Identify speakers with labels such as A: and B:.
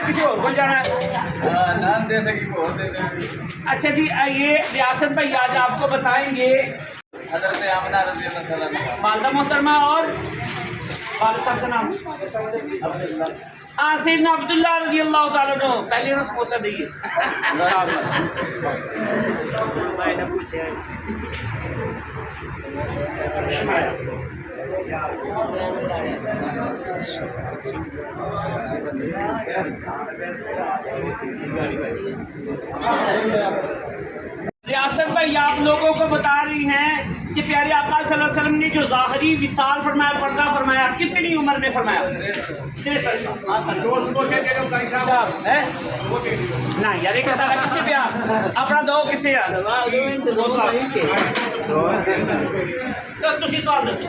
A: किसी और को जाना है। अच्छा जी, ये रियासत भाई आज आपको बताएंगे वालदा मोहतरमा और वालिद साहब का नाम सैयदना अब्दुल्लाह रज़ी अल्लाह ताला अन्हु। पहले उन्हें समोसा दीजिए। रियासत भाई आप लोगों को बता रही हैं कि प्यारे आका सल्लल्लाहु अलैहि वसल्लम ने जो ज़ाहिरी विसाल फरमाया, पर्दा फरमाया, कितनी उम्र में फरमाया? 63 साल ना यार, एक कितने पे अपना दो कितने यार। तो तुम सवाल दसो।